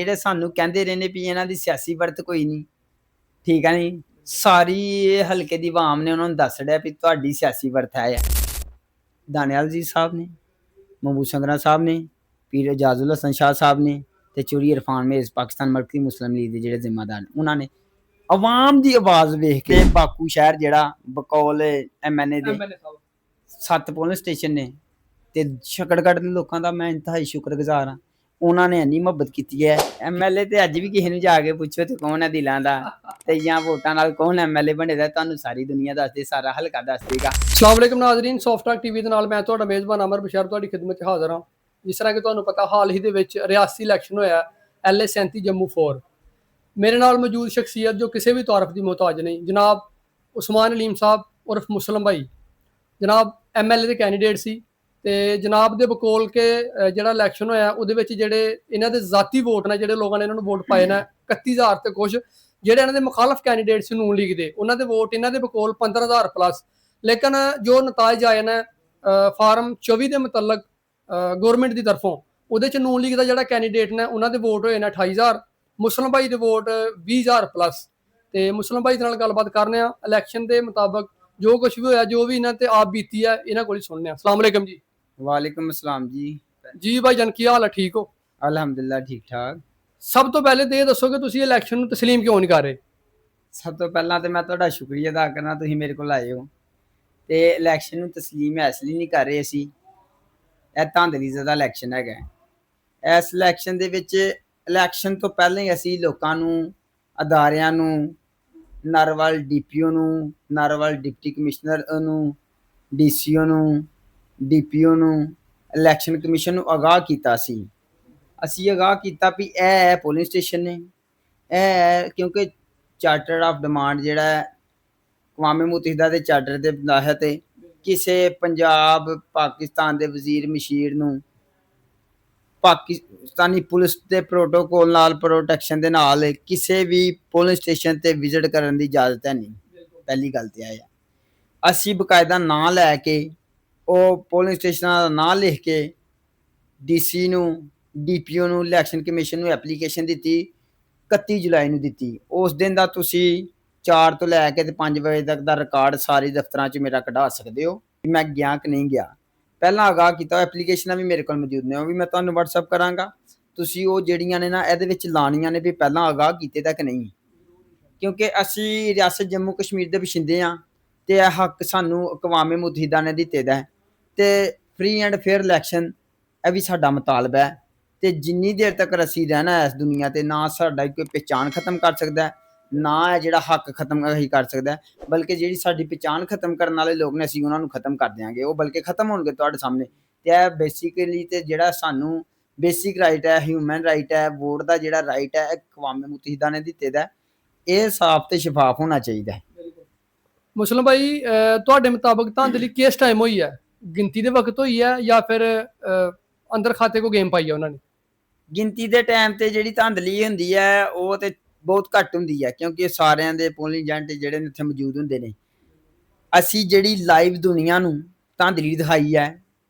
ਜਿਹੜੇ ਸਾਨੂੰ ਕਹਿੰਦੇ ਰਹੇ ਨੇ ਵੀ ਇਹਨਾਂ ਦੀ ਸਿਆਸੀ ਵਰਤ ਕੋਈ ਨਹੀਂ, ਠੀਕ ਹੈ ਨਹੀਂ, ਸਾਰੀ ਇਹ ਹਲਕੇ ਦੀ ਆਵਾਮ ਨੇ ਉਹਨਾਂ ਨੂੰ ਦੱਸ ਰਿਹਾ ਵੀ ਤੁਹਾਡੀ ਸਿਆਸੀ ਵਰਤ ਹੈ ਆ। ਦਾਨਿਆਲ ਜੀ ਸਾਹਿਬ ਨੇ, महबूब संगरा साहब ने, पीर एजाजुल हसन शाह साहब ने, ते चोरी इरफान मेज़ पाकिस्तान मरकज़ी मुस्लिम लीग के जिहड़े जिम्मेदार ने, उन्होंने आवाम की आवाज़ वेख के बाकू शहर जिहड़ा बकौल MNA दे 7 पोलिंग स्टेशन ने ते शकड़गढ़ दे लोकां दा मैं इंतहाई शुक्रगुजार हाँ। उन्होंने इन्नी मुहब्बत की है। MLA तो अज भी किसी नूं जाके पुछो तो कौन है दिलों का, ते जां वोटां नाल कौन MLA बने दा, तुहानूं सारी दुनिया दस दे, सारा हल्का दस देगा। अस्सलाम वालेकुम नाज़रीन, सॉफ्ट टॉक टीवी दे नाल मैं तुहाडा मेज़बान अमर बशर तुहाडी खिदमत च हाज़र हाँ। जिस तरह कि तुहानूं पता हाल ही दे विच रियासी इलैक्शन होया LA 37 जम्मू 4। मेरे नाल मौजूद शख्सियत जो किसी भी तारफ की मोहताज नहीं, जनाब उस्मान अलीम साहब उर्फ मुस्लिम भाई, जनाब MLA के कैंडीडेट सी ते जनाब दे बकोल के जिहड़ा इलैक्शन होया उहदे विच जिहड़े इन्हां दे ज़ाती वोट ने, जिहड़े लोगों ने इन्हां नूं वोट पाए ने 31,000 ते कुछ, जिहड़े इन्हां दे मुखालफ कैंडीडेट सी नून लीग दे, उन्हां दे वोट इन्हां दे बकोल 15,000 प्लस। लेकिन जो नताज आए ने फार्म 24 के मुतलक गौरमेंट की तरफों उहदे च नून लीग का जिहड़ा कैंडीडेट ने उन्हां दे वोट होए ने 28,000, मुस्लिम भाई दे वोट 20,000 प्लस। तो मुस्लिम भाई नाल गलबात करने इलैक्शन के मुताबक जो कुछ भी होया, जो भी इन्हां ते आप बीती है, इन्हां कोल सुनने। अस्सलाम वालेकुम जी। वालेकुम अस्सलाम जी। जी भाई जान की हाल है, ठीक हो? अलहमदुलिल्लाह ठीक ठाक। सब तो पहले तो ये दसो कि तुसीं इलैक्शन नूं तस्लीम क्यों नहीं कर रहे? सब तो पहला तो मैं तुहाडा शुक्रिया अदा करना, तुसीं मेरे कोल आए हो। ते इलैक्शन नूं तस्लीम इस लई नहीं कर रहे असीं, ਇਹ ਧਾਂਦਲੀ ਦਾ ਇਲੈਕਸ਼ਨ ਹੈਗਾ। ਇਸ ਇਲੈਕਸ਼ਨ ਦੇ ਵਿੱਚ ਇਲੈਕਸ਼ਨ ਤੋਂ ਪਹਿਲਾਂ ਹੀ ਅਸੀਂ ਲੋਕਾਂ ਨੂੰ, ਅਦਾਰਿਆਂ ਨੂੰ, ਨਾਰਵਲ DPO ਨੂੰ, ਨਾਰਵਲ ਡਿਪਟੀ ਕਮਿਸ਼ਨਰ ਨੂੰ, DCO ਨੂੰ, DPO ਨੂੰ, ਇਲੈਕਸ਼ਨ ਕਮਿਸ਼ਨ ਨੂੰ ਆਗਾਹ ਕੀਤਾ ਸੀ। ਅਸੀਂ ਆਗਾਹ ਕੀਤਾ ਵੀ ਇਹ ਪੋਲਿੰਗ ਸਟੇਸ਼ਨ ਨੇ, ਇਹ ਕਿਉਂਕਿ ਚਾਰਟਰ ਆਫ ਡਿਮਾਂਡ ਜਿਹੜਾ ਅਕਵਾਮ ਮੁਤਹਿਦਾ ਦੇ ਚਾਰਟਰ ਦੇ ਤਹਿਤ ਕਿਸੇ ਪੰਜਾਬ ਪਾਕਿਸਤਾਨ ਦੇ ਵਜ਼ੀਰ ਮਸ਼ੀਰ ਨੂੰ ਪਾਕਿਸਤਾਨੀ ਪੁਲਿਸ ਦੇ ਪ੍ਰੋਟੋਕੋਲ ਨਾਲ, ਪ੍ਰੋਟੈਕਸ਼ਨ ਦੇ ਨਾਲ ਕਿਸੇ ਵੀ ਪੋਲਿੰਗ ਸਟੇਸ਼ਨ ਤੇ ਵਿਜ਼ਿਟ ਕਰਨ ਦੀ ਇਜਾਜ਼ਤ ਹੈ ਨਹੀਂ। ਪਹਿਲੀ ਗੱਲ ਤੇ ਆਇਆ ਅਸੀਂ ਬਕਾਇਦਾ ਨਾਂ ਲੈ ਕੇ, ਉਹ ਪੋਲਿੰਗ ਸਟੇਸ਼ਨਾਂ ਦਾ ਨਾਂ ਲਿਖ ਕੇ DC ਨੂੰ, DPO ਨੂੰ, ਇਲੈਕਸ਼ਨ ਕਮਿਸ਼ਨ ਨੂੰ ਐਪਲੀਕੇਸ਼ਨ ਦਿੱਤੀ। 31 ਜੁਲਾਈ ਨੂੰ ਦਿੱਤੀ। ਉਸ ਦਿਨ ਦਾ ਤੁਸੀਂ 4 ਤੋਂ ਲੈ ਕੇ ਤੇ 5 ਵਜੇ ਤੱਕ ਦਾ ਰਿਕਾਰਡ ਸਾਰੇ ਦਫ਼ਤਰਾਂ 'ਚ ਮੇਰਾ ਕਢਾ ਸਕਦੇ ਹੋ ਕਿ ਮੈਂ ਗਿਆ ਕਿ ਨਹੀਂ ਗਿਆ। ਪਹਿਲਾਂ ਆਗਾਹ ਕੀਤਾ, ਐਪਲੀਕੇਸ਼ਨਾਂ ਵੀ ਮੇਰੇ ਕੋਲ ਮੌਜੂਦ ਨੇ, ਉਹ ਵੀ ਮੈਂ ਤੁਹਾਨੂੰ WhatsApp ਕਰਾਂਗਾ। ਤੁਸੀਂ ਉਹ ਜਿਹੜੀਆਂ ਨੇ ਨਾ ਇਹਦੇ ਵਿੱਚ ਲਾਣੀਆਂ ਨੇ ਵੀ ਪਹਿਲਾਂ ਆਗਾਹ ਕੀਤੇ ਤੱਕ ਨਹੀਂ, ਕਿਉਂਕਿ ਅਸੀਂ ਰਿਆਸਤ ਜੰਮੂ ਕਸ਼ਮੀਰ ਦੇ ਵਸਿੰਦੇ ਹਾਂ ਤੇ ਇਹ ਹੱਕ ਸਾਨੂੰ ਅਕਵਾਮ ਮੁਤਹਿਦਾ ਨੇ ਦਿੱਤੇ ਦਾ ਤੇ ਫ੍ਰੀ ਐਂਡ ਫੇਅਰ ਇਲੈਕਸ਼ਨ ਇਹ ਵੀ ਸਾਡਾ ਮੁਤਾਲਬਾ ਹੈ। ਤੇ ਜਿੰਨੀ ਦੇਰ ਤੱਕ ਅਸੀਂ ਰਹਿਣਾ ਇਸ ਦੁਨੀਆ ਤੇ, ਨਾ ਸਾਡਾ ਕੋਈ ਪਹਿਚਾਣ ਖਤਮ ਕਰ ਸਕਦਾ, ਨਾ ਹੈ ਜਿਹੜਾ ਹੱਕ ਖਤਮ ਹੀ ਕਰ ਸਕਦਾ, ਬਲਕਿ ਜਿਹੜੀ ਸਾਡੀ ਪਹਿਚਾਣ ਖਤਮ ਕਰਨ ਵਾਲੇ ਲੋਕ ਨੇ ਅਸੀਂ ਉਹਨਾਂ ਨੂੰ ਖਤਮ ਕਰ ਦਿਆਂਗੇ, ਉਹ ਬਲਕਿ ਖਤਮ ਹੋਣਗੇ ਤੁਹਾਡੇ ਸਾਹਮਣੇ। ਤੇ ਇਹ ਬੇਸਿਕਲੀ ਤੇ ਜਿਹੜਾ ਸਾਨੂੰ ਬੇਸਿਕ ਰਾਈਟ ਹੈ, ਹਿਊਮਨ ਰਾਈਟ ਹੈ, ਵੋਟ ਦਾ ਜਿਹੜਾ ਰਾਈਟ ਹੈ, ਅਕਵਾਮ ਮੁਤਹਿਦਾ ਨੇ ਦਿੱਤੇ ਦਾ, ਇਹ ਸਾਫ਼ ਤੇ ਸ਼ਫਾਫ ਹੋਣਾ ਚਾਹੀਦਾ ਹੈ। मुस्लिम भाई तुहाडे मुताबिक धांधली किस टाइम हुई है? गिनती के वक्त हुई है या फिर अंदर खाते को गेम पाई है उन्होंने? ਗਿਣਤੀ ਦੇ ਟਾਈਮ ਤੇ ਜਿਹੜੀ ਧਾਂਦਲੀ ਹੁੰਦੀ ਹੈ ਉਹ ਤੇ ਬਹੁਤ ਘੱਟ ਹੁੰਦੀ ਹੈ, ਕਿਉਂਕਿ ਸਾਰਿਆਂ ਦੇ ਪੋਲਿੰਗ ਏਜੰਟ ਜਿਹੜੇ ਨੇ ਉੱਥੇ ਮੌਜੂਦ ਹੁੰਦੇ ਨੇ। ਅਸੀਂ ਜਿਹੜੀ ਲਾਈਵ ਦੁਨੀਆ ਨੂੰ ਧਾਂਦਲੀ ਦਿਖਾਈ ਹੈ,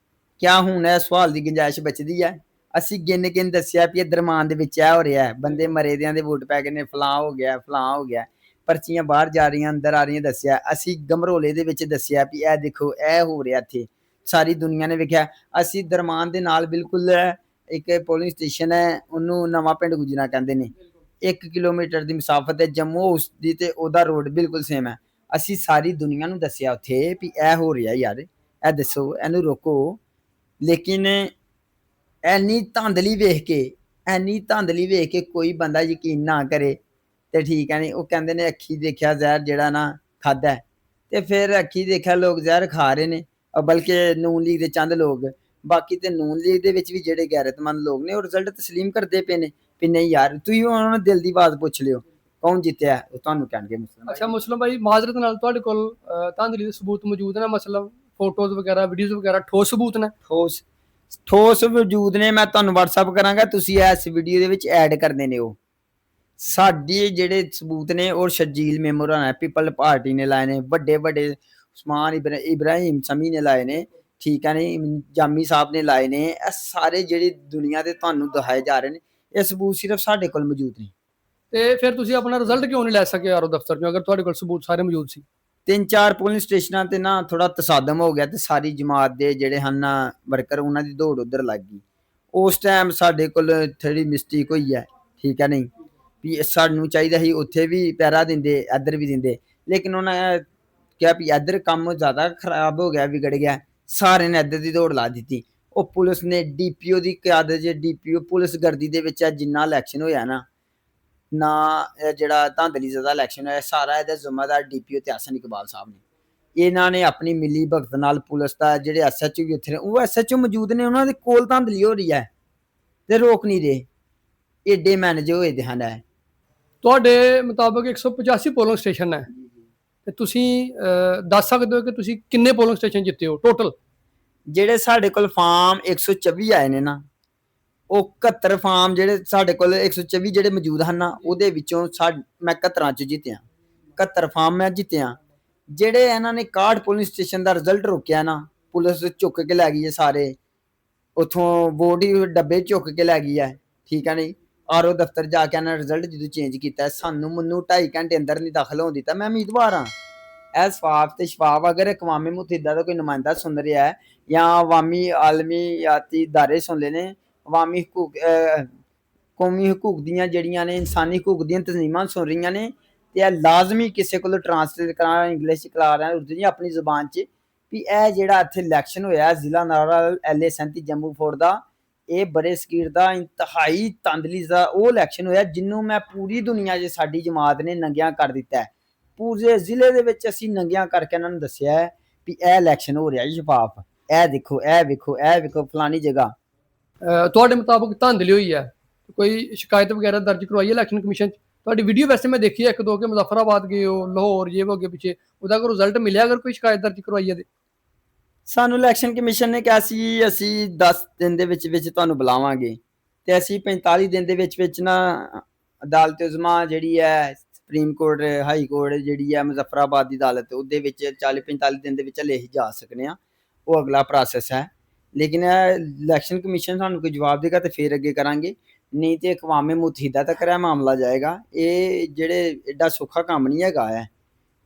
ਕਿਆ ਹੁਣ ਇਹ ਸਵਾਲ ਦੀ ਗੁੰਜਾਇਸ਼ ਬਚਦੀ ਹੈ? ਅਸੀਂ ਗਿਣ ਦੱਸਿਆ ਵੀ ਇਹ ਦਰਮਾਨ ਦੇ ਵਿੱਚ ਇਹ ਹੋ ਰਿਹਾ ਹੈ, ਬੰਦੇ ਮਰੇ ਦਿਆਂ ਦੇ ਵੋਟ ਪੈ ਗਏ ਨੇ, ਫਲਾਂ ਹੋ ਗਿਆ, ਫਲਾਂ ਹੋ ਗਿਆ, ਪਰਚੀਆਂ ਬਾਹਰ ਜਾ ਰਹੀਆਂ, ਅੰਦਰ ਆ ਰਹੀਆਂ ਦੱਸਿਆ। ਅਸੀਂ ਗਮਰੋਲੇ ਦੇ ਵਿੱਚ ਦੱਸਿਆ ਵੀ ਇਹ ਦੇਖੋ ਇਹ ਹੋ ਰਿਹਾ ਇੱਥੇ, ਸਾਰੀ ਦੁਨੀਆ ਨੇ ਵੇਖਿਆ। ਅਸੀਂ ਦਰਮਾਨ ਦੇ ਨਾਲ ਬਿਲਕੁਲ ਇੱਕ ਪੋਲਿੰਗ ਸਟੇਸ਼ਨ ਹੈ, ਉਹਨੂੰ ਨਵਾਂ ਪਿੰਡ ਗੁਜਰਾ ਕਹਿੰਦੇ ਨੇ, 1 ਕਿਲੋਮੀਟਰ ਦੀ ਮੁਸਾਫਤ ਹੈ ਜੰਮੂ ਹਾਊਸ ਦੀ, ਤੇ ਉਹਦਾ ਰੋਡ ਬਿਲਕੁਲ ਸੇਮ ਹੈ। ਅਸੀਂ ਸਾਰੀ ਦੁਨੀਆ ਨੂੰ ਦੱਸਿਆ ਉੱਥੇ ਵੀ ਇਹ ਹੋ ਰਿਹਾ ਯਾਰ, ਇਹ ਦੱਸੋ, ਇਹਨੂੰ ਰੋਕੋ। ਲੇਕਿਨ ਇੰਨੀ ਧਾਂਦਲੀ ਵੇਖ ਕੇ ਕੋਈ ਬੰਦਾ ਯਕੀਨ ਨਾ ਕਰੇ ਤੇ ਠੀਕ ਹੈ ਨਹੀਂ। ਉਹ ਕਹਿੰਦੇ ਨੇ ਅੱਖੀ ਦੇਖਿਆ ਜ਼ਹਿਰ ਜਿਹੜਾ ਨਾ ਖਾਧਾ, ਤੇ ਫਿਰ ਅੱਖੀ ਦੇਖਿਆ ਲੋਕ ਜ਼ਹਿਰ ਖਾ ਰਹੇ ਨੇ, ਬਲਕਿ ਨੂਨ ਲੀਗ ਦੇ ਚੰਦ ਲੋਕ। ਬਾਕੀ ਤੇ ਨੂਨ ਲੀਗ ਦੇ ਵਿੱਚ ਵੀ ਜਿਹੜੇ ਗੈਰਤਮੰਦ ਲੋਕ ਨੇ ਉਹ ਰਿਜ਼ਲਟ ਤਸਲੀਮ ਕਰਦੇ ਪਏ ਨੇ ਵੀ ਨਹੀਂ ਯਾਰ। ਤੁਸੀਂ ਉਹਨਾਂ ਨੂੰ ਦਿਲ ਦੀ ਆਵਾਜ਼ ਪੁੱਛ ਲਿਓ ਕੌਣ ਜਿੱਤਿਆ, ਉਹ ਤੁਹਾਨੂੰ ਕਹਿਣਗੇ ਮੁਸਲਿਮ। अच्छा मुस्लिम भाई माजरत नाल तुहाडे कोल धांधली दे सबूत मौजूद ने, मतलब फोटोज वगैरह वीडियोज वगैरह ठोस सबूत ने? ਠੋਸ ਮੌਜੂਦ ਨੇ, ਮੈਂ ਤੁਹਾਨੂੰ WhatsApp ਕਰਾਂਗਾ, ਤੁਸੀਂ ਇਸ ਵੀਡੀਓ ਦੇ ਵਿੱਚ ਐਡ ਕਰਨੇ ਨੇ। ਉਹ ਸਾਡੇ ਜਿਹੜੇ ਸਬੂਤ ਨੇ ਉਹ ਸ਼ਰਜੀਲ ਮੈਮੋਰਾ ਨੇ, ਪੀਪਲ ਪਾਰਟੀ ਨੇ ਲਾਏ ਨੇ, ਵੱਡੇ ਉਸਮਾਨ ਇਬਰਾਹਿਮ ਸਮੀ ਨੇ ਲਾਏ ਨੇ, ਠੀਕ ਹੈ ਨਹੀਂ, ਜਾਮੀ ਸਾਹਿਬ ਨੇ ਲਾਏ ਨੇ। ਇਹ ਸਾਰੇ ਜਿਹੜੇ ਦੁਨੀਆ ਦੇ ਤੁਹਾਨੂੰ ਦਿਖਾਏ ਜਾ ਰਹੇ ਨੇ, ਇਹ ਸਬੂਤ ਸਿਰਫ ਸਾਡੇ ਕੋਲ ਮੌਜੂਦ ਨੇ। ਤੇ ਫਿਰ ਤੁਸੀਂ ਆਪਣਾ ਰਿਜ਼ਲਟ ਕਿਉਂ ਨਹੀਂ ਲੈ ਸਕੇ ਆਰਓ ਦਫ਼ਤਰ ਚੋਂ, ਅਗਰ ਤੁਹਾਡੇ ਕੋਲ ਸਬੂਤ ਸਾਰੇ ਮੌਜੂਦ ਸੀ? 3-4 ਪੋਲਿੰਗ ਸਟੇਸ਼ਨਾਂ ਤੇ ਨਾ ਥੋੜਾ ਤਸਾਦਮ ਹੋ ਗਿਆ ਤੇ ਸਾਰੀ ਜਮਾਤ ਦੇ ਜਿਹੜੇ ਹਨ ਵਰਕਰ ਉਹਨਾਂ ਦੀ ਦੌੜ ਉਧਰ ਲੱਗ ਗਈ। ਉਸ ਟਾਈਮ ਸਾਡੇ ਕੋਲ ਥੋੜੀ ਮਿਸਟੇਕ ਹੋਈ ਹੈ, ਠੀਕ ਹੈ ਨਹੀਂ ਵੀ ਸਾਨੂੰ ਚਾਹੀਦਾ ਸੀ ਉੱਥੇ ਵੀ ਪੈਰਾ ਦਿੰਦੇ ਇੱਧਰ ਵੀ ਦਿੰਦੇ, ਲੇਕਿਨ ਉਹਨਾਂ ਕਿਹਾ ਵੀ ਇੱਧਰ ਕੰਮ ਜ਼ਿਆਦਾ ਖਰਾਬ ਹੋ ਗਿਆ, ਵਿਗੜ ਗਿਆ, ਸਾਰੇ ਨੇ ਇੱਧਰ ਦੀ ਦੌੜ ਲਾ ਦਿੱਤੀ। ਉਹ ਪੁਲਿਸ ਨੇ ਡੀਪੀਓ ਦੀ ਕਿਆਦਤ 'ਚ ਡੀਪੀਓ ਪੁਲਿਸ ਗਰਦੀ ਦੇ ਵਿੱਚ ਜਿੰਨਾ ਇਲੈਕਸ਼ਨ ਹੋਇਆ ਨਾ ਜਿਹੜਾ ਧਾਂਦਲੀ ਜ਼ਿਆਦਾ ਇਲੈਕਸ਼ਨ ਹੋਇਆ ਸਾਰਾ ਇਹਦਾ ਜ਼ਿੰਮੇਦਾਰ ਡੀਪੀਓ ਤੇ ਹਸਨ ਇਕਬਾਲ ਸਾਹਿਬ ਨੇ। ਇਹਨਾਂ ਨੇ ਆਪਣੀ ਮਿਲੀ ਭਗਤ ਨਾਲ ਪੁਲਿਸ ਦਾ ਜਿਹੜੇ ਐਸਐਚਓ ਵੀ ਉੱਥੇ ਨੇ, ਉਹ ਐਸਐਚਓ ਮੌਜੂਦ ਨੇ, ਉਹਨਾਂ ਦੇ ਕੋਲ ਧਾਂਦਲੀ ਹੋ ਰਹੀ ਹੈ ਤੇ ਰੋਕ ਨਹੀਂ ਰਹੇ, ਏਡੇ ਮੈਨੇਜ ਹੋਏ ਦੇ ਹਨ। ਤੁਹਾਡੇ ਮੁਤਾਬਕ 185 ਪੋਲਿੰਗ ਸਟੇਸ਼ਨ ਹੈ ਤੇ ਤੁਸੀਂ ਦੱਸ ਸਕਦੇ ਹੋ ਕਿ ਤੁਸੀਂ ਕਿੰਨੇ ਪੋਲਿੰਗ ਸਟੇਸ਼ਨ ਜਿੱਤੇ ਹੋ ਟੋਟਲ? ਜਿਹੜੇ ਸਾਡੇ ਕੋਲ ਫਾਰਮ 124 ਆਏ ਨੇ ਨਾ, ਉਹ 71 ਫਾਰਮ ਜਿਹੜੇ ਸਾਡੇ ਕੋਲ 124 ਜਿਹੜੇ ਮੌਜੂਦ ਹਨ ਨਾ, ਉਹਦੇ ਵਿੱਚੋਂ ਮੈਂ 71 ਚ ਜਿੱਤਿਆ, 71 ਫਾਰਮ ਮੈਂ ਜਿੱਤਿਆ। ਜਿਹੜੇ ਇਹਨਾਂ ਨੇ 61 ਪੋਲਿੰਗ ਸਟੇਸ਼ਨ ਦਾ ਰਿਜ਼ਲਟ ਰੋਕਿਆ ਨਾ, ਪੁਲਿਸ ਚੁੱਕ ਕੇ ਲੈ ਗਈ ਹੈ ਸਾਰੇ ਉੱਥੋਂ ਵੋਟ ਹੀ ਡੱਬੇ ਚੁੱਕ ਕੇ ਲੈ ਗਈ ਹੈ, ਠੀਕ ਹੈ ਨਹੀਂ। ਆਰਓ ਦਫ਼ਤਰ ਜਾ ਕੇ ਇਹਨਾਂ ਰਿਜ਼ਲਟ ਜਦੋਂ ਚੇਂਜ ਕੀਤਾ, ਮੈਨੂੰ 2.5 ਘੰਟੇ ਅੰਦਰ ਨਹੀਂ ਦਾਖਲ ਹੋਣ ਦਿੱਤਾ। ਮੈਂ ਉਮੀਦਵਾਰ ਹਾਂ। ਇਹ ਸਵਾਫ ਤੇ ਸ਼ਫਾਫ ਅਗਰ ਕਵਾਮੀ ਮੁਤਹਿਦਾ ਦਾ ਕੋਈ ਨੁਮਾਇੰਦਾ ਸੁਣ ਰਿਹਾ ਹੈ ਜਾਂ ਅਵਾਮੀ ਆਲਮੀਆਤੀ ਦਾਰੇ ਸੁਣ ਲੈ ਨੇ, ਅਵਾਮੀ ਹਕੂਕ ਕੌਮੀ ਹਕੂਕ ਦੀਆਂ ਜਿਹੜੀਆਂ ਨੇ ਇਨਸਾਨੀ ਹਕੂਕ ਦੀਆਂ ਤਨਜ਼ੀਮਾਂ ਸੁਣ ਰਹੀਆਂ ਨੇ, ਤੇ ਇਹ ਲਾਜ਼ਮੀ ਕਿਸੇ ਕੋਲ ਟਰਾਂਸਲੇਟ ਕਰਾ, ਇੰਗਲਿਸ਼ ਕਰਾ ਰਿਹਾ ਉਰਦੂ ਜੀ ਆਪਣੀ ਜ਼ੁਬਾਨ 'ਚ, ਵੀ ਇਹ ਜਿਹੜਾ ਇੱਥੇ ਇਲੈਕਸ਼ਨ ਹੋਇਆ ਜ਼ਿਲ੍ਹਾ ਨਾਰਲ LA 37 ਜੰਮੂ ਫੋਰਡ ਦਾ, ਇਹ ਬੜੇ ਸਕੀਰ ਦਾ ਇੰਤਹਾਈ ਤੰਦਲੀ ਦਾ ਉਹ ਇਲੈਕਸ਼ਨ ਹੋਇਆ ਜਿਹਨੂੰ ਮੈਂ ਪੂਰੀ ਦੁਨੀਆ 'ਚ ਸਾਡੀ ਜਮਾਤ ਨੇ ਨੰਗਿਆਂ ਕਰ ਦਿੱਤਾ। ਪੂਰੇ ਜ਼ਿਲ੍ਹੇ ਦੇ ਵਿੱਚ ਅਸੀਂ ਨੰਗਿਆਂ ਕਰਕੇ ਇਹਨਾਂ ਨੂੰ ਦੱਸਿਆ ਹੈ ਵੀ ਇਹ ਇਲੈਕਸ਼ਨ ਹੋ ਰਿਹਾ ਸ਼ਫਾਫ, ਇਹ ਦੇਖੋ, ਇਹ ਵੇਖੋ, ਇਹ ਵੇਖੋ ਫਲਾਨੀ ਜਗ੍ਹਾ। ਤੁਹਾਡੇ ਮੁਤਾਬਕ ਧਾਂਦਲੀ ਹੋਈ ਹੈ, ਕੋਈ ਸ਼ਿਕਾਇਤ ਵਗੈਰਾ ਦਰਜ ਕਰਵਾਈ ਹੈ ਇਲੈਕਸ਼ਨ ਕਮਿਸ਼ਨ 'ਚ? ਤੁਹਾਡੀ ਵੀਡੀਓ ਵੈਸੇ ਮੈਂ ਦੇਖੀ ਹੈ ਇੱਕ ਦੋ, ਕਿ ਮੁਜ਼ੱਫਰਾਬਾਦ ਗਏ ਹੋ, ਲਾਹੌਰ ਜੇ ਹੋ ਅੱਗੇ ਪਿੱਛੇ, ਉਹਦਾ ਕੋਈ ਰਿਜ਼ਲਟ ਮਿਲਿਆ ਅਗਰ ਕੋਈ ਸ਼ਿਕਾਇਤ ਦਰਜ ਕਰਵਾਈ ਹੈ ਤੇ? ਸਾਨੂੰ ਇਲੈਕਸ਼ਨ ਕਮਿਸ਼ਨ ਨੇ ਕਿਹਾ ਸੀ ਅਸੀਂ 10 ਦਿਨ ਦੇ ਵਿੱਚ ਤੁਹਾਨੂੰ ਬੁਲਾਵਾਂਗੇ, ਤੇ ਅਸੀਂ 45 ਦਿਨ ਦੇ ਵਿੱਚ ਨਾ ਅਦਾਲਤ ਉਜ਼ਮਾ ਜਿਹੜੀ ਹੈ ਸੁਪਰੀਮ ਕੋਰਟ ਹਾਈ ਕੋਰਟ ਜਿਹੜੀ ਹੈ ਮੁਜ਼ੱਫਰਾਬਾਦ ਦੀ ਅਦਾਲਤ, ਉਹਦੇ ਵਿੱਚ 40-45 ਦਿਨ ਦੇ ਵਿੱਚ ਹਲੇ ਅਸੀਂ ਜਾ ਸਕਨੇ ਹਾਂ, ਉਹ ਅਗਲਾ ਪ੍ਰੋਸੈਸ ਹੈ। ਲੇਕਿਨ ਇਲੈਕਸ਼ਨ ਕਮਿਸ਼ਨ ਸਾਨੂੰ ਕੋਈ ਜਵਾਬ ਦੇਗਾ ਤੇ ਫਿਰ ਅੱਗੇ ਕਰਾਂਗੇ, ਨਹੀਂ ਤੇ ਅਕਵਾਮੇ ਮੁਤਹਿਦਾ ਤੱਕ ਇਹ ਮਾਮਲਾ ਜਾਏਗਾ। ਇਹ ਜਿਹੜੇ ਐਡਾ ਸੌਖਾ ਕੰਮ ਨਹੀਂ ਹੈਗਾ ਹੈ,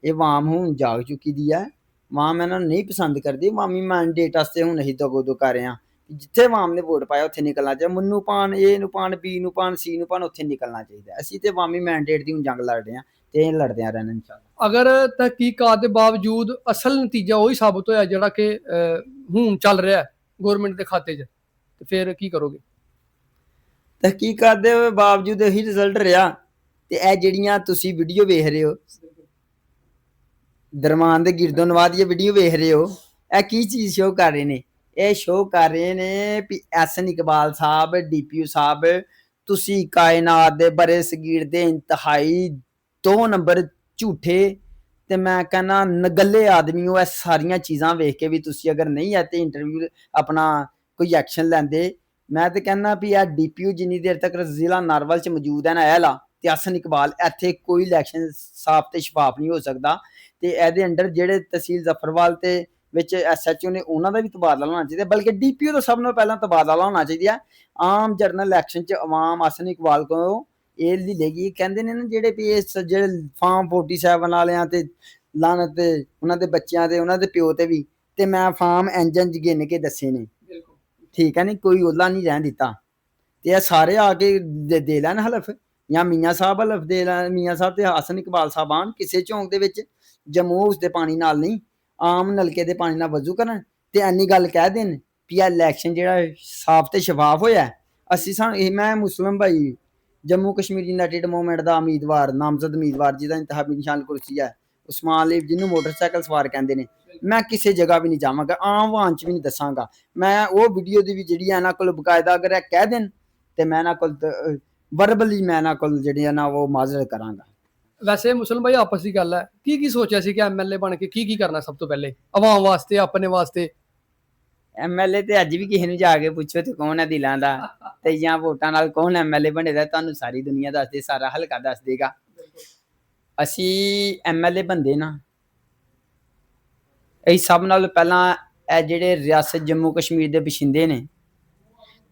ਇਹ ਵਾਮ ਹੁਣ ਜਾਗ ਚੁੱਕੀ ਦੀ ਹੈ। ਵਾਮ ਇਹਨਾਂ ਨੂੰ ਨਹੀਂ ਪਸੰਦ ਕਰਦੀ, ਵਾਮੀ ਮੈਂਡੇਟ ਵਾਸਤੇ ਹੁਣ ਅਸੀਂ ਦੋ ਕਰ ਰਹੇ ਹਾਂ, ਜਿੱਥੇ ਵਾਮ ਨੇ ਵੋਟ ਪਾਇਆ ਉੱਥੇ ਨਿਕਲਣਾ ਚਾਹੀਦਾ, ਮੈਨੂੰ ਪਾਣ, ਏ ਨੂੰ ਪਾਣ, ਬੀ ਨੂੰ ਪਾਣ, ਸੀ ਨੂੰ ਪਾਣ, ਉੱਥੇ ਨਿਕਲਣਾ ਚਾਹੀਦਾ। ਅਸੀਂ ਤੇ ਵਾਮੀ ਮੈਂਡੇਟ ਦੀ ਹੁਣ ਜੰਗ ਲੜ ਰਹੇ ਹਾਂ ਤੇ ਲੜਦਿਆਂ ਰਹਿਣਾ ਇਨਸ਼ਾਅੱਲਾ। ਅਗਰ ਤਹਿਕੀਕਾਤ ਦੇ ਬਾਵਜੂਦ ਅਸਲ ਨਤੀਜਾ ਉਹੀ ਸਾਬਤ ਹੋਇਆ ਜਿਹੜਾ ਕਿ ਹੁਣ ਚੱਲ ਰਿਹਾ ਗਵਰਨਮੈਂਟ ਦੇ ਖਾਤੇ 'ਚ, ਤੇ ਫਿਰ ਕੀ ਕਰੋਗੇ? ਤਹਿਕੀਕਾਤ ਦੇ ਬਾਵਜੂਦ ਇਹੀ ਰਿਜ਼ਲਟ ਰਿਹਾ, ਤੇ ਇਹ ਜਿਹੜੀਆਂ ਤੁਸੀਂ ਵੀਡੀਓ ਵੇਖ ਰਹੇ ਹੋ, ਦਰਮਾਨ ਦੇ ਗਿਰਦੋ ਨਵਾਜ਼ ਦੀ ਵੀਡੀਓ ਵੇਖ ਰਹੇ ਹੋ, ਇਹ ਕੀ ਚੀਜ਼ ਸ਼ੋਅ ਕਰ ਰਹੇ ਨੇ? ਇਹ ਸ਼ੋਅ ਕਰ ਰਹੇ ਨੇ ਵੀ ਹਸਨ ਇਕਬਾਲ ਸਾਹਿਬ, ਡੀਪੀਓ ਸਾਹਿਬ, ਤੁਸੀਂ ਕਾਇਨਾਤ ਦੇ ਬਰੇ ਸਗੀਰ ਦੇ ਇੰਤਹਾਈ 2 ਨੰਬਰ ਝੂਠੇ ਤੇ ਮੈਂ ਕਹਿੰਦਾ ਨਗੱਲੇ ਆਦਮੀ ਹੋ। ਇਹ ਸਾਰੀਆਂ ਚੀਜ਼ਾਂ ਵੇਖ ਕੇ ਵੀ ਤੁਸੀਂ ਅਗਰ ਨਹੀਂ ਹੈ ਤੇ ਇੰਟਰਵਿਊ ਆਪਣਾ ਕੋਈ ਐਕਸ਼ਨ ਲੈਂਦੇ। ਮੈਂ ਤੇ ਕਹਿੰਦਾ ਵੀ ਇਹ ਡੀਪੀਓ ਜਿੰਨੀ ਦੇਰ ਤੱਕ ਜ਼ਿਲ੍ਹਾ ਨਾਰਵਲ 'ਚ ਮੌਜੂਦ ਹੈ ਨਾ ਇਹਲਾ ਤੇ ਹਸਨ ਇਕਬਾਲ, ਇੱਥੇ ਕੋਈ ਇਲੈਕਸ਼ਨ ਸਾਫ਼ ਤੇ ਸ਼ਫਾਫ ਨਹੀਂ ਹੋ ਸਕਦਾ। ਤੇ ਇਹਦੇ ਅੰਡਰ ਜਿਹੜੇ ਤਹਿਸੀਲ ਜ਼ਫਰਵਾਲ ਤੇ ਵਿੱਚ SHO ਨੇ ਉਹਨਾਂ ਦਾ ਵੀ ਤਬਾਦਲਾ ਹੋਣਾ ਚਾਹੀਦਾ, ਬਲਕਿ ਡੀਪੀਓ ਤੋਂ ਸਭ ਨੂੰ ਪਹਿਲਾਂ ਤਬਾਦਲਾ ਹੋਣਾ ਚਾਹੀਦਾ। ਆਮ ਜਨਰਲ ਇਲੈਕਸ਼ਨ 'ਚ ਆਵਾਮ ਹਸਨ ਇਕਬਾਲ ਕੋਲੋਂ ਇਹ ਲਈ ਲੈਗੀ। ਕਹਿੰਦੇ ਨੇ ਨਾ ਜਿਹੜੇ ਵੀ ਜਿਹੜੇ ਫਾਰਮ 47 ਵਾਲਿਆਂ ਤੇ ਲਾਨਤ ਤੇ ਉਹਨਾਂ ਦੇ ਬੱਚਿਆਂ ਤੇ ਉਹਨਾਂ ਦੇ ਪਿਓ ਤੇ ਵੀ, ਤੇ ਮੈਂ ਫਾਰਮ ਇੰਜਨ ਗਿਣ ਕੇ ਦੱਸੇ ਨੇ, ਠੀਕ ਹੈ ਨੀ, ਕੋਈ ਉਹਲਾ ਨਹੀਂ ਰਹਿਣ ਦਿੱਤਾ। ਤੇ ਇਹ ਸਾਰੇ ਆ ਕੇ ਦੇ ਲੈਣ ਹਲਫ, ਜਾਂ ਮੀਆਂ ਸਾਹਿਬ ਹਲਫ ਦੇ ਲੈਣ, ਮੀਆਂ ਸਾਹਿਬ ਤੇ ਹਸਨ ਇਕਬਾਲ ਸਾਹਿਬ ਆਉਣ ਕਿਸੇ ਚੌਂਕ ਦੇ ਵਿੱਚ, ਜੰਮੂ ਉਸ ਦੇ ਪਾਣੀ ਨਾਲ ਨਹੀਂ, ਆਮ ਨਲਕੇ ਦੇ ਪਾਣੀ ਨਾਲ ਵਜ਼ੂ ਕਰਨ ਤੇ ਇੰਨੀ ਗੱਲ ਕਹਿ ਦੇਣ ਵੀ ਇਹ ਇਲੈਕਸ਼ਨ ਜਿਹੜਾ ਸਾਫ਼ ਤੇ ਸ਼ਫਾਫ ਹੋਇਆ। ਮੈਂ ਮੁਸਲਿਮ ਭਾਈ ਜੰਮੂ ਕਸ਼ਮੀਰ ਯੂਨਾਈਟਿਡ ਮੂਵਮੈਂਟ ਦਾ ਉਮੀਦਵਾਰ, ਨਾਮਜ਼ਦ ਉਮੀਦਵਾਰ ਜਿਹਦਾ ਇੰਤਖਾਬੀ ਨਿਸ਼ਾਨ ਕੁਰਸੀ ਹੈ ਉਸਮਾਨ ਅਲੀ, ਜਿਹਨੂੰ ਮੋਟਰਸਾਈਕਲ ਸਵਾਰ ਕਹਿੰਦੇ ਨੇ, ਮੈਂ ਕਿਸੇ ਜਗ੍ਹਾ ਵੀ ਨਹੀਂ ਜਾਵਾਂਗਾ, ਆਮ ਵਾਹਨ 'ਚ ਵੀ ਨਹੀਂ ਦੱਸਾਂਗਾ। ਮੈਂ ਉਹ ਵੀਡੀਓ ਦੀ ਵੀ ਜਿਹੜੀ ਇਹਨਾਂ ਕੋਲ ਬਕਾਇਦਾ ਅਗਰ ਇਹ ਕਹਿ ਦੇਣ ਤੇ ਮੈਂ ਇਹਨਾਂ ਕੋਲ ਵਰਬਲੀ ਮੈਂ ਇਹਨਾਂ ਕੋਲ ਜਿਹੜੀ ਹੈ ਨਾ ਉਹ ਮਾਜ਼ਰਤ ਕਰਾਂਗਾ। ਵੈਸੇ ਮੁਸਲਮ ਭਾਈ ਆਪਸ ਦੀ ਗੱਲ ਹੈ, ਕੀ ਸੋਚਿਆ ਸੀ ਕਿ MLA ਬਣ ਕੇ ਕੀ ਕਰਨਾ ਸਭ ਤੋਂ ਪਹਿਲੇ ਆਵਾਮ ਵਾਸਤੇ, ਆਪਣੇ ਵਾਸਤੇ? MLA ਤੇ ਅੱਜ ਵੀ ਕਿਸੇ ਨੂੰ ਜਾ ਕੇ ਪੁੱਛੋ ਤੇ ਕੌਣ ਹੈ ਦਿਲਾਂ ਦਾ, ਤੇ ਜਾਂ ਵੋਟਾਂ ਨਾਲ ਕੌਣ MLA ਬਣੇਦਾ, ਤੁਹਾਨੂੰ ਸਾਰੀ ਦੁਨੀਆ ਦੱਸ ਦੇ, ਸਾਰਾ ਹਲਕਾ ਦੱਸ ਦੇਗਾ। ਅਸੀਂ MLA ਬੰਦੇ ਨਾ, ਅਸੀਂ ਸਭ ਨਾਲ ਪਹਿਲਾਂ ਇਹ ਜਿਹੜੇ ਰਿਆਸਤ ਜੰਮੂ ਕਸ਼ਮੀਰ ਦੇ ਬਸ਼ਿੰਦੇ ਨੇ,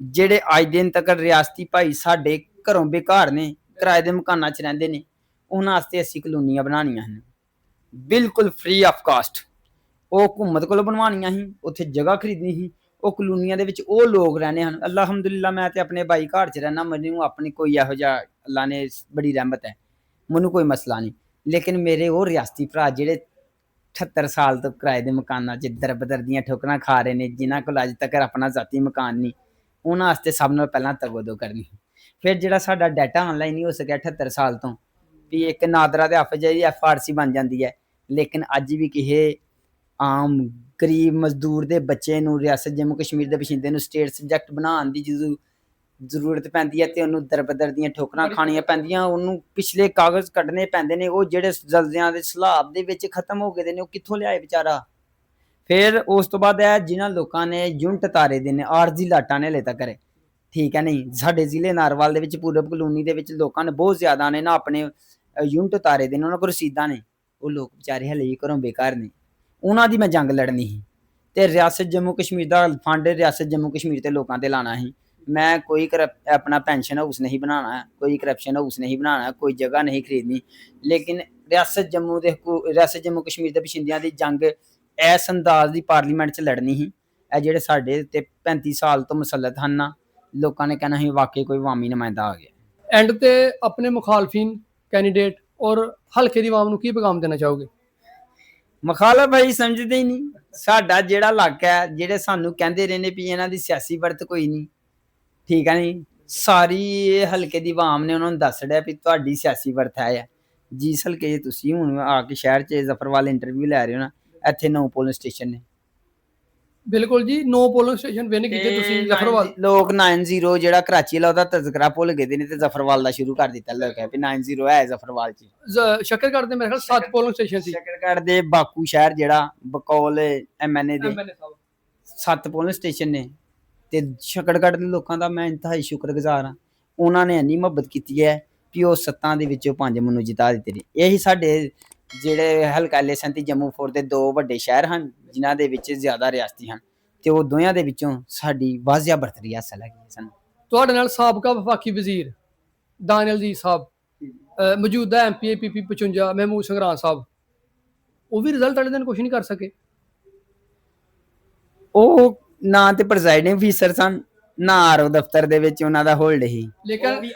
ਜਿਹੜੇ ਅੱਜ ਦਿਨ ਤੱਕ ਰਿਆਸਤੀ ਭਾਈ ਸਾਡੇ ਘਰੋਂ ਬੇਘਰ ਨੇ, ਕਿਰਾਏ ਦੇ ਮਕਾਨਾਂ 'ਚ ਰਹਿੰਦੇ ਨੇ, ਉਹਨਾਂ ਵਾਸਤੇ ਅਸੀਂ ਕਲੋਨੀਆਂ ਬਣਾਉਣੀਆਂ ਹਨ ਬਿਲਕੁਲ ਫ੍ਰੀ ਆਫ ਕਾਸਟ। ਉਹ ਹਕੂਮਤ ਕੋਲੋਂ ਬਣਵਾਉਣੀਆਂ ਸੀ, ਉੱਥੇ ਜਗ੍ਹਾ ਖਰੀਦਣੀ ਸੀ, ਉਹ ਕਲੋਨੀਆਂ ਦੇ ਵਿੱਚ ਉਹ ਲੋਕ ਰਹਿਣੇ ਹਨ। ਅਲਹਮਦੁਲਿਲਾ ਮੈਂ ਤੇ ਆਪਣੇ ਬਾਈ ਘਰ 'ਚ ਰਹਿਣਾ, ਮੈਨੂੰ ਆਪਣੀ ਕੋਈ ਇਹੋ ਜਿਹਾ ਅੱਲਾ ਨੇ ਬੜੀ ਰਹਿਮਤ ਹੈ, ਮੈਨੂੰ ਕੋਈ ਮਸਲਾ ਨਹੀਂ। ਲੇਕਿਨ ਮੇਰੇ ਉਹ ਰਿਆਸਤੀ ਭਰਾ ਜਿਹੜੇ 78 ਸਾਲ ਤੋਂ ਕਿਰਾਏ ਦੇ ਮਕਾਨਾਂ 'ਚ ਦਰ-ਬਦਰ ਦੀਆਂ ਠੋਕਰਾਂ ਖਾ ਰਹੇ ਨੇ, ਜਿਨ੍ਹਾਂ ਕੋਲ ਅੱਜ ਤੱਕ ਆਪਣਾ ਜ਼ਾਤੀ ਮਕਾਨ ਨਹੀਂ, ਉਹਨਾਂ ਵਾਸਤੇ ਸਭ ਨਾਲੋਂ ਪਹਿਲਾਂ ਤਗੋਦੋ ਕਰਨੀ। ਫਿਰ ਜਿਹੜਾ ਸਾਡਾ ਡਾਟਾ ਆਨਲਾਈਨ ਨਹੀਂ ਹੋ ਸਕਿਆ 78 ਸਾਲ ਤੋਂ, ਵੀ ਇੱਕ ਨਾਦਰਾ ਤੇ ਹਾਫਿਜ਼ ਦੀ FRC ਬਣ ਜਾਂਦੀ ਹੈ, ਲੇਕਿਨ ਅੱਜ ਵੀ ਕਿਸੇ ਆਮ ਗਰੀਬ ਮਜ਼ਦੂਰ ਦੇ ਬੱਚੇ ਨੂੰ ਰਿਆਸਤ ਜੰਮੂ ਕਸ਼ਮੀਰ ਦੇ ਬਸ਼ਿੰਦੇ ਨੂੰ ਸਟੇਟ ਸਬਜੈਕਟ ਬਣਾਉਣ ਦੀ ਜਦੋਂ ਜ਼ਰੂਰਤ ਪੈਂਦੀ ਹੈ ਤੇ ਉਹਨੂੰ ਦਰ-ਬਦਰ ਦੀਆਂ ਠੋਕਰਾਂ ਖਾਣੀਆਂ ਪੈਂਦੀਆਂ, ਉਹਨੂੰ ਪਿਛਲੇ ਕਾਗਜ਼ ਕੱਢਣੇ ਪੈਂਦੇ ਨੇ, ਉਹ ਜਿਹੜੇ ਜਲਦਿਆਂ ਦੇ ਸਲਾਬ ਦੇ ਵਿੱਚ ਖਤਮ ਹੋ ਗਏ ਦੇ ਨੇ, ਉਹ ਕਿੱਥੋਂ ਲਿਆਏ ਵਿਚਾਰਾ। ਫਿਰ ਉਸ ਤੋਂ ਬਾਅਦ ਇਹ ਜਿਨ੍ਹਾਂ ਲੋਕਾਂ ਨੇ ਯੂਨਿਟ ਤਾਰੇ ਦੇ ਨੇ, ਆਰਜ਼ੀ ਲਾਟਾਂ ਨੇ ਹਲੇ ਤੱਕ, ਠੀਕ ਹੈ ਨਹੀਂ, ਸਾਡੇ ਜ਼ਿਲ੍ਹੇ ਨਾਰਵਾਲ ਦੇ ਵਿੱਚ ਪੂਰਬ ਕਲੋਨੀ ਦੇ ਵਿੱਚ ਲੋਕਾਂ ਨੇ ਬਹੁਤ ਜ਼ਿਆਦਾ ਨੇ ਨਾ ਆਪਣੇ ਯੂਨਿਟ ਤਾਰੇ ਦੇ ਨੇ, ਉਹਨਾਂ ਕੋਲ ਰਸੀਦਾਂ ਨੇ, ਉਹ ਲੋਕ ਵਿਚਾਰੇ ਹਲੇ ਵੀ ਘਰੋਂ ਬੇਘਰ ਨੇ, ਉਹਨਾਂ ਦੀ ਮੈਂ ਜੰਗ ਲੜਨੀ ਸੀ। ਤੇ ਰਿਆਸਤ ਜੰਮੂ ਕਸ਼ਮੀਰ ਦਾ ਫੰਡ ਰਿਆਸਤ ਜੰਮੂ ਕਸ਼ਮੀਰ ਤੇ ਲੋਕਾਂ ਤੇ ਲਾਣਾ ਸੀ। ਮੈਂ ਕੋਈ ਆਪਣਾ ਪੈਨਸ਼ਨ ਹਾਊਸ ਨਹੀਂ ਬਣਾਉਣਾ, ਕੋਈ ਕਰਪਸ਼ਨ ਹਾਊਸ ਨਹੀਂ ਬਣਾਉਣਾ, ਕੋਈ ਜਗ੍ਹਾ ਨਹੀਂ ਖਰੀਦਣੀ, ਲੇਕਿਨ ਰਿਆਸਤ ਜੰਮੂ ਕਸ਼ਮੀਰ ਦੇ ਬਸ਼ਿੰਦਿਆਂ ਦੀ ਜੰਗ ਇਸ ਅੰਦਾਜ਼ ਦੀ ਪਾਰਲੀਮੈਂਟ 'ਚ ਲੜਨੀ ਸੀ। ਇਹ ਜਿਹੜੇ ਸਾਡੇ ਤੇ 35 ਸਾਲ ਤੋਂ ਮੁਸੱਲਤ ਹਨ ਨਾ, ਲੋਕਾਂ ਨੇ ਕਹਿਣਾ ਸੀ ਵਾਕਈ ਕੋਈ ਅਵਾਮੀ ਨੁਮਾਇੰਦਾ ਆ ਗਿਆ। ਐਂਡ ਤੇ ਆਪਣੇ ਮੁਖਾਲਫੀਨ ਕੈਂਡੀਡੇਟ ਔਰ ਹਲਕੇ ਦੀ ਆਵਾਮ ਨੂੰ ਕੀ ਪੈਗਾਮ ਦੇਣਾ ਚਾਹੋਗੇ? ਮੁਖਾਲਫ ਭਾਈ ਸਮਝਦੇ ਹੀ ਨਹੀਂ, ਸਾਡਾ ਜਿਹੜਾ ਇਲਾਕਾ ਹੈ, ਜਿਹੜੇ ਸਾਨੂੰ ਕਹਿੰਦੇ ਰਹੇ ਨੇ ਵੀ ਇਹਨਾਂ ਦੀ ਸਿਆਸੀ ਵਰਤ ਕੋਈ ਨਹੀਂ, ਠੀਕ ਹੈ ਨਹੀਂ, ਸਾਰੀ ਇਹ ਹਲਕੇ ਦੀ ਆਵਾਮ ਨੇ ਉਹਨਾਂ ਨੂੰ ਦੱਸ ਰਿਹਾ ਵੀ ਤੁਹਾਡੀ ਸਿਆਸੀ ਵਰਤ ਹੈ। ਜਿਸ ਹਲਕੇ 'ਚ ਤੁਸੀਂ ਹੁਣ ਆ ਕੇ ਸ਼ਹਿਰ 'ਚ ਜ਼ਫਰਵਾਲ ਇੰਟਰਵਿਊ ਲੈ ਰਹੇ ਹੋ ਨਾ, ਇੱਥੇ 9 ਪੋਲਿੰਗ ਸਟੇਸ਼ਨ ਨੇ। ਬਿਲਕੁਲ ਜੀ, 9 ਪੋਲਿੰਗ ਸਟੇਸ਼ਨ ਵਿਨ ਕੀਤੇ ਤੁਸੀਂ ਜ਼ਫਰਵਾਲ। ਲੋਕ 90 ਜਿਹੜਾ ਕਰਾਚੀ ਵਾਲਾ ਉਹਦਾ ਤਜ਼ਕਰਾ ਭੁੱਲ ਗਏ ਨੇ ਤੇ ਜ਼ਫਰਵਾਲ ਦਾ ਸ਼ੁਰੂ ਕਰ ਦਿੱਤਾ, ਲੋਕ ਹੈ ਵੀ 90 ਹੈ ਜ਼ਫਰਵਾਲ 'ਚ। ਸ਼ੱਕਰਗੜ੍ਹ ਦੇ ਮੇਰੇ ਖਿਆਲ 7 ਪੋਲਿੰਗ ਸਟੇਸ਼ਨ ਸੀ। ਸ਼ੱਕਰਗੜ੍ਹ ਦੇ ਬਾਕੂ ਸ਼ਹਿਰ ਜਿਹੜਾ ਬਕੌਲ MNA ਦੇ 7 ਪੋਲਿੰਗ ਸਟੇਸ਼ਨ ਨੇ, ਤੇ ਸ਼ੱਕਰਗੜ੍ਹ ਦੇ ਲੋਕਾਂ ਦਾ ਮੈਂ ਇੰਤਹਾਈ ਸ਼ੁਕਰਗੁਜ਼ਾਰ ਹਾਂ। ਉਹਨਾਂ ਨੇ ਇੰਨੀ ਮੁਹੱਬਤ ਕੀਤੀ ਹੈ ਵੀ ਉਹ 7 ਦੇ ਵਿੱਚੋਂ 5 ਮੈਨੂੰ ਜਿਤਾ ਦਿੱਤੇ ਨੇ। ਇਹੀ ਸਾਡੇ ਜਿਹੜੇ ਹਲਕਾ LA-37 ਜੰਮੂ 4 ਦੇ 2 ਵੱਡੇ ਸ਼ਹਿਰ ਹਨ ਜਿਨ੍ਹਾਂ ਦੇ ਵਿੱਚ ਜ਼ਿਆਦਾ ਰਿਆਸਤੀ ਹਨ, ਤੇ ਉਹ ਦੋਹਾਂ ਦੇ ਵਿੱਚੋਂ ਸਾਡੀ ਵਾਜ਼ਿਆ ਬਰਤਰੀ ਹਾਸਲ ਹੈਗੀ ਹੈ ਸਾਨੂੰ। ਤੁਹਾਡੇ ਨਾਲ ਸਾਬਕਾ ਵਫਾਕੀ ਵਜ਼ੀਰ ਦਾਨਿਆਲ ਜੀ ਸਾਹਿਬ, ਮੌਜੂਦਾ MP PP 55 ਮਹਿਮੂਦ ਸੰਗਰਾਨ ਸਾਹਿਬ, ਉਹ ਵੀ ਰਿਜ਼ਲਟ ਵਾਲੇ ਦਿਨ ਕੁਝ ਨਹੀਂ ਕਰ ਸਕੇ। ਉਹ ਨਾ ਤੇ ਪ੍ਰੈਜ਼ਾਈਡਿੰਗ ਅਫੀਸਰ ਸਨ, ਨਾ RO ਦਫ਼ਤਰ ਦੇ ਵਿੱਚ ਉਹਨਾਂ ਦਾ ਹੋਲਡ ਸੀ, ਲੇਕਿਨ ਵੀ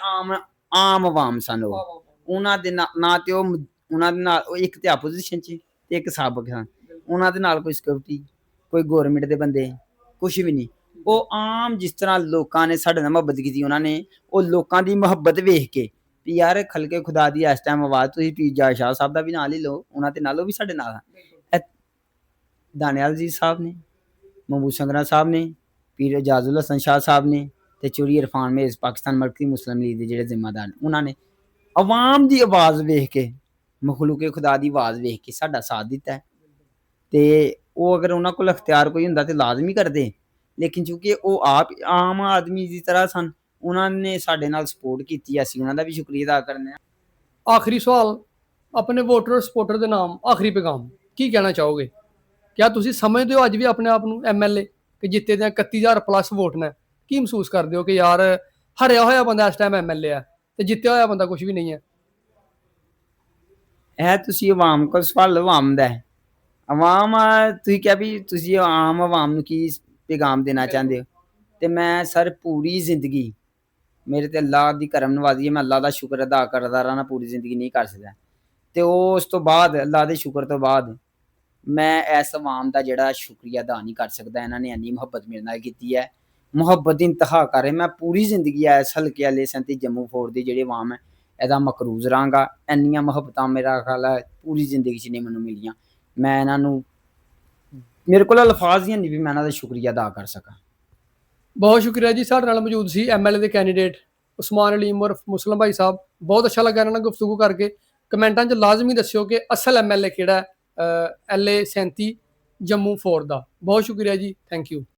ਆਮ ਆਵਾਮ ਸਨ। ਉਹਨਾਂ ਦੇ ਨਾ ਤੇ ਉਹਨਾਂ ਦੇ ਨਾਲ ਇੱਕ ਤੇ ਆਪੋਜੀਸ਼ਨ 'ਚ ਤੇ ਇੱਕ ਸਾਬਕ ਸਨ, ਉਹਨਾਂ ਦੇ ਨਾਲ ਕੋਈ ਸਿਕਿਉਰਿਟੀ, ਕੋਈ ਗੌਰਮੈਂਟ ਦੇ ਬੰਦੇ, ਕੁਛ ਵੀ ਨਹੀਂ। ਉਹ ਆਮ ਜਿਸ ਤਰ੍ਹਾਂ ਲੋਕਾਂ ਨੇ ਸਾਡੇ ਨਾਲ ਮੁਹੱਬਤ ਕੀਤੀ, ਉਹਨਾਂ ਨੇ ਉਹ ਲੋਕਾਂ ਦੀ ਮੁਹੱਬਤ ਵੇਖ ਕੇ ਵੀ ਯਾਰ ਖਲਕੇ ਖੁਦਾ ਦੀ ਇਸ ਟਾਈਮ ਆਵਾਜ਼ ਤੁਸੀਂ ਪੀਜਾ ਸ਼ਾਹ ਸਾਹਿਬ ਦਾ ਵੀ ਨਾਲ ਹੀ ਲਓ, ਉਹਨਾਂ ਦੇ ਨਾਲੋਂ ਵੀ ਸਾਡੇ ਨਾਲ ਦਾਨਿਆਲ ਜੀ ਸਾਹਿਬ ਨੇ, ਮਹਿਮੂਦ ਸੰਗਰਾਨ ਸਾਹਿਬ ਨੇ, ਪੀਰ ਇਜਾਜ਼ੁਲ ਹਸਨ ਸ਼ਾਹ ਸਾਹਿਬ ਨੇ, ਤੇ ਚੌਧਰੀ ਇਰਫਾਨ ਮੇਜ਼ ਪਾਕਿਸਤਾਨ ਮਰਕਜ਼ੀ ਮੁਸਲਿਮ ਲੀਗ ਦੇ ਜਿਹੜੇ ਜ਼ਿੰਮੇਦਾਰ ਨੇ, ਉਹਨਾਂ ਨੇ ਆਵਾਮ ਦੀ ਆਵਾਜ਼ ਵੇਖ ਕੇ, ਮਖਲੂਕੇ ਖੁਦਾ ਦੀ ਆਵਾਜ਼ ਵੇਖ ਕੇ ਸਾਡਾ ਸਾਥ ਦਿੱਤਾ। ਤੇ ਉਹ ਅਗਰ ਉਹਨਾਂ ਕੋਲ ਅਖਤਿਆਰ ਕੋਈ ਹੁੰਦਾ ਤੇ ਲਾਜ਼ਮੀ ਕਰਦੇ, ਲੇਕਿਨ ਚੂੰਕਿ ਉਹ ਆਪ ਆਮ ਆਦਮੀ ਦੀ ਤਰ੍ਹਾਂ ਸਨ, ਉਹਨਾਂ ਨੇ ਸਾਡੇ ਨਾਲ ਸਪੋਰਟ ਕੀਤੀ, ਅਸੀਂ ਉਹਨਾਂ ਦਾ ਵੀ ਸ਼ੁਕਰੀਆ ਅਦਾ ਕਰਨੇ ਹਾਂ। ਆਖਰੀ ਸਵਾਲ, ਆਪਣੇ ਵੋਟਰ ਸਪੋਰਟਰ ਦੇ ਨਾਮ ਆਖਰੀ ਪੈਗਾਮ ਕੀ ਕਹਿਣਾ ਚਾਹੋਗੇ? ਕਿਆ ਤੁਸੀਂ ਸਮਝਦੇ ਹੋ ਅੱਜ ਵੀ ਆਪਣੇ ਆਪ ਨੂੰ MLA ਕਿ ਜਿੱਤੇ ਦੇ 31,000 ਪਲੱਸ ਵੋਟ ਨੇ? ਕੀ ਮਹਿਸੂਸ ਕਰਦੇ ਹੋ ਕਿ ਯਾਰ ਹਰਿਆ ਹੋਇਆ ਬੰਦਾ ਇਸ ਟਾਈਮ MLA ਹੈ ਤੇ ਜਿੱਤਿਆ ਹੋਇਆ ਬੰਦਾ ਕੁਝ ਵੀ ਨਹੀਂ ਹੈ? ਇਹ ਤੁਸੀਂ ਆਵਾਮ ਕੋਲ ਸਵਾਲ ਆਵਾਮ ਦਾ ਹੈ। ਆਵਾਮ ਤੁਸੀਂ ਕਿਹਾ ਵੀ ਤੁਸੀਂ ਆਮ ਆਵਾਮ ਨੂੰ ਕੀ ਪੈਗਾਮ ਦੇਣਾ ਚਾਹੁੰਦੇ ਹੋ, ਤੇ ਮੈਂ ਸਰ ਪੂਰੀ ਜ਼ਿੰਦਗੀ ਮੇਰੇ ਤੇ ਅੱਲਾ ਦੀ ਕਰਮ ਨਵਾਜ਼ੀ ਹੈ, ਮੈਂ ਅੱਲਾ ਦਾ ਸ਼ੁਕਰ ਅਦਾ ਕਰਦਾ ਰਹਾਂ, ਪੂਰੀ ਜ਼ਿੰਦਗੀ ਨਹੀਂ ਕਰ ਸਕਦਾ। ਤੇ ਉਸ ਤੋਂ ਬਾਅਦ ਅੱਲਾ ਦੇ ਸ਼ੁਕਰ ਤੋਂ ਬਾਅਦ ਮੈਂ ਇਸ ਆਵਾਮ ਦਾ ਜਿਹੜਾ ਸ਼ੁਕਰੀਆ ਅਦਾ ਨਹੀਂ ਕਰ ਸਕਦਾ। ਇਹਨਾਂ ਨੇ ਇੰਨੀ ਮੁਹੱਬਤ ਮੇਰੇ ਨਾਲ ਕੀਤੀ ਹੈ, ਮੁਹੱਬਤ ਦੀ ਇੰਤਹਾ ਕਰ ਰਹੇ। ਮੈਂ ਪੂਰੀ ਜ਼ਿੰਦਗੀ ਇਸ ਹਲਕੇ LA-37 ਜੰਮੂ 4 ਦੀ ਜਿਹੜੀ ਆਵਾਮ ਹੈ ਇਹਦਾ ਮਕਰੂਜ਼ ਰਹਾਂਗਾ। ਇੰਨੀਆਂ ਮੁਹੱਬਤਾਂ ਮੇਰਾ ਖਿਆਲ ਹੈ ਪੂਰੀ ਜ਼ਿੰਦਗੀ 'ਚ ਨਹੀਂ ਮੈਨੂੰ ਮਿਲੀਆਂ। ਮੈਂ ਇਹਨਾਂ ਨੂੰ, ਮੇਰੇ ਕੋਲ ਅਲਫਾਜ਼ ਹੀ ਨਹੀਂ ਵੀ ਮੈਂ ਇਹਨਾਂ ਦਾ ਸ਼ੁਕਰੀਆ ਅਦਾ ਕਰ ਸਕਾਂ। ਬਹੁਤ ਸ਼ੁਕਰੀਆ ਜੀ। ਸਾਡੇ ਨਾਲ ਮੌਜੂਦ ਸੀ MLA ਦੇ ਕੈਂਡੀਡੇਟ ਉਸਮਾਨ ਅਲੀ ਉਮਰ ਮੁਸਲਮ ਭਾਈ ਸਾਹਿਬ। ਬਹੁਤ ਅੱਛਾ ਲੱਗਾ ਇਹਨਾਂ ਨਾਲ ਗੁਫ਼ਤਗੂ ਕਰਕੇ। ਕਮੈਂਟਾਂ 'ਚ ਲਾਜ਼ਮੀ ਦੱਸਿਓ ਕਿ ਅਸਲ MLA ਕਿਹੜਾ LA-37 ਜੰਮੂ 4 ਦਾ। ਬਹੁਤ ਸ਼ੁਕਰੀਆ ਜੀ, ਥੈਂਕ ਯੂ।